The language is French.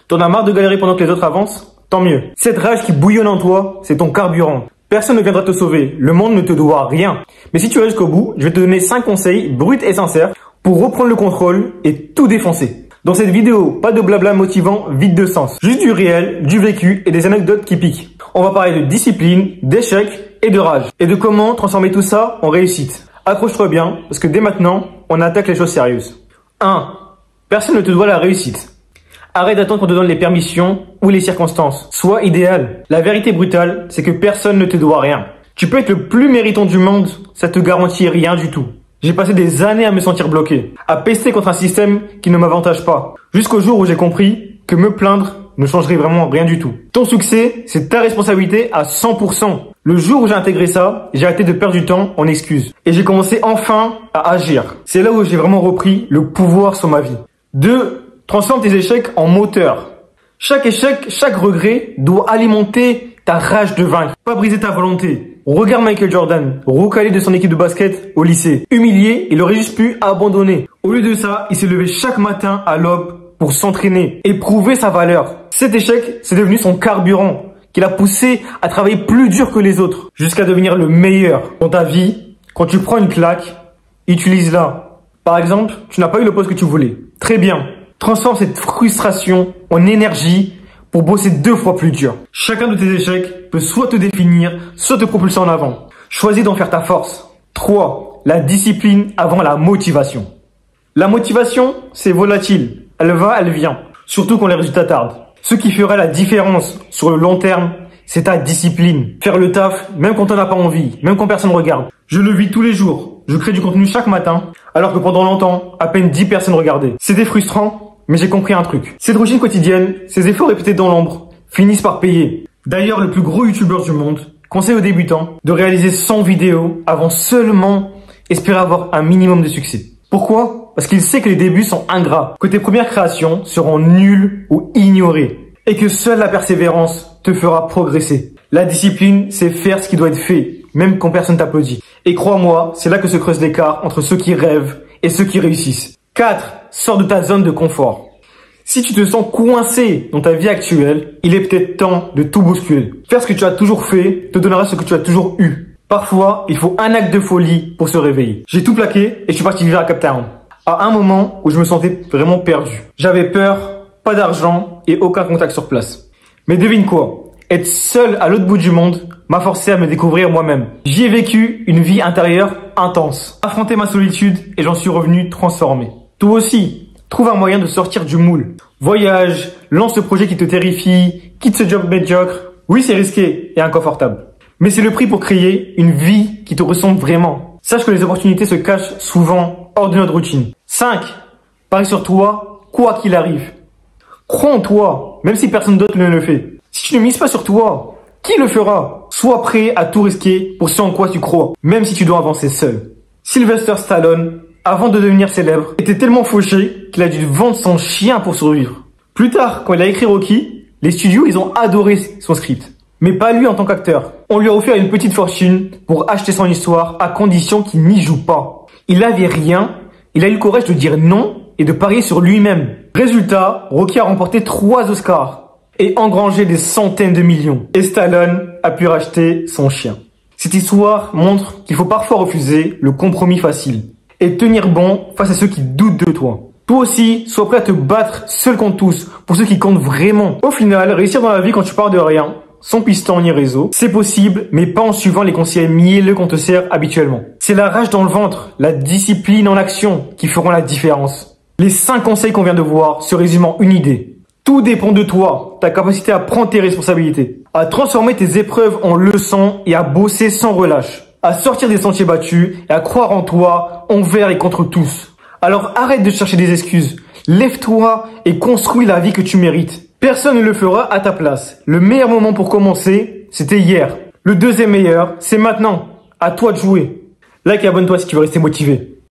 T'en as marre de galérer pendant que les autres avancent? Tant mieux. Cette rage qui bouillonne en toi, c'est ton carburant. Personne ne viendra te sauver. Le monde ne te doit rien. Mais si tu restes jusqu'au bout, je vais te donner 5 conseils bruts et sincères pour reprendre le contrôle et tout défoncer. Dans cette vidéo, pas de blabla motivant vide de sens. Juste du réel, du vécu et des anecdotes qui piquent. On va parler de discipline, d'échecs et de rage. Et de comment transformer tout ça en réussite. Accroche-toi bien, parce que dès maintenant, on attaque les choses sérieuses. 1. Personne ne te doit la réussite. Arrête d'attendre qu'on te donne les permissions ou les circonstances. Sois idéal. La vérité brutale, c'est que personne ne te doit rien. Tu peux être le plus méritant du monde, ça te garantit rien du tout. J'ai passé des années à me sentir bloqué, à pester contre un système qui ne m'avantage pas, jusqu'au jour où j'ai compris que me plaindre ne changerait vraiment rien du tout. Ton succès, c'est ta responsabilité à 100%. Le jour où j'ai intégré ça, j'ai arrêté de perdre du temps en excuses. Et j'ai commencé enfin à agir. C'est là où j'ai vraiment repris le pouvoir sur ma vie. 2. Transforme tes échecs en moteur. Chaque échec, chaque regret doit alimenter ta rage de vaincre, pas briser ta volonté. Regarde Michael Jordan, recalé de son équipe de basket au lycée. Humilié, il aurait juste pu abandonner. Au lieu de ça, il s'est levé chaque matin à l'aube pour s'entraîner et prouver sa valeur. Cet échec, c'est devenu son carburant, qui l'a poussé à travailler plus dur que les autres, jusqu'à devenir le meilleur. Dans ta vie, quand tu prends une claque, utilise-la. Par exemple, tu n'as pas eu le poste que tu voulais. Très bien. Transforme cette frustration en énergie pour bosser 2 fois plus dur. Chacun de tes échecs peut soit te définir, soit te propulser en avant. Choisis d'en faire ta force. 3. La discipline avant la motivation. La motivation, c'est volatile. Elle va, elle vient. Surtout quand les résultats tardent. Ce qui fera la différence sur le long terme, c'est ta discipline. Faire le taf, même quand on n'a pas envie, même quand personne regarde. Je le vis tous les jours. Je crée du contenu chaque matin, alors que pendant longtemps, à peine 10 personnes regardaient. C'était frustrant, mais j'ai compris un truc. Cette routine quotidienne, ces efforts répétés dans l'ombre, finissent par payer. D'ailleurs, le plus gros youtubeur du monde conseille aux débutants de réaliser 100 vidéos avant seulement espérer avoir un minimum de succès. Pourquoi? Parce qu'il sait que les débuts sont ingrats, que tes premières créations seront nulles ou ignorées, et que seule la persévérance te fera progresser. La discipline, c'est faire ce qui doit être fait, même quand personne t'applaudit. Et crois-moi, c'est là que se creuse l'écart entre ceux qui rêvent et ceux qui réussissent. 4. Sors de ta zone de confort. Si tu te sens coincé dans ta vie actuelle, il est peut-être temps de tout bousculer. Faire ce que tu as toujours fait te donnera ce que tu as toujours eu. Parfois, il faut un acte de folie pour se réveiller. J'ai tout plaqué et je suis parti vivre à Cape Town. À un moment où je me sentais vraiment perdu. J'avais peur, pas d'argent et aucun contact sur place. Mais devine quoi? Être seul à l'autre bout du monde m'a forcé à me découvrir moi-même. J'y ai vécu une vie intérieure intense. Affronté ma solitude et j'en suis revenu transformé. Toi aussi, trouve un moyen de sortir du moule. Voyage, lance le projet qui te terrifie, quitte ce job médiocre. Oui, c'est risqué et inconfortable. Mais c'est le prix pour créer une vie qui te ressemble vraiment. Sache que les opportunités se cachent souvent hors de notre routine. 5. Parie sur toi, quoi qu'il arrive. Crois en toi, même si personne d'autre ne le fait. Si tu ne mises pas sur toi, qui le fera? Sois prêt à tout risquer pour ce en quoi tu crois, même si tu dois avancer seul. Sylvester Stallone, avant de devenir célèbre, était tellement fauché qu'il a dû vendre son chien pour survivre. Plus tard, quand il a écrit Rocky, les studios, ils ont adoré son script. Mais pas lui en tant qu'acteur. On lui a offert une petite fortune pour acheter son histoire à condition qu'il n'y joue pas. Il n'avait rien, il a eu le courage de dire non et de parier sur lui-même. Résultat, Rocky a remporté 3 Oscars et engrangé des centaines de millions. Et Stallone a pu racheter son chien. Cette histoire montre qu'il faut parfois refuser le compromis facile et tenir bon face à ceux qui doutent de toi. Toi aussi, sois prêt à te battre seul contre tous pour ceux qui comptent vraiment. Au final, réussir dans la vie quand tu pars de rien, sans piston ni réseau, c'est possible, mais pas en suivant les conseils mielleux qu'on te sert habituellement. C'est la rage dans le ventre, la discipline en action qui feront la différence. Les 5 conseils qu'on vient de voir se résument en une idée. Tout dépend de toi, ta capacité à prendre tes responsabilités, à transformer tes épreuves en leçons et à bosser sans relâche, à sortir des sentiers battus et à croire en toi, envers et contre tous. Alors arrête de chercher des excuses, lève-toi et construis la vie que tu mérites. Personne ne le fera à ta place. Le meilleur moment pour commencer, c'était hier. Le deuxième meilleur, c'est maintenant. À toi de jouer. Like et abonne-toi si tu veux rester motivé.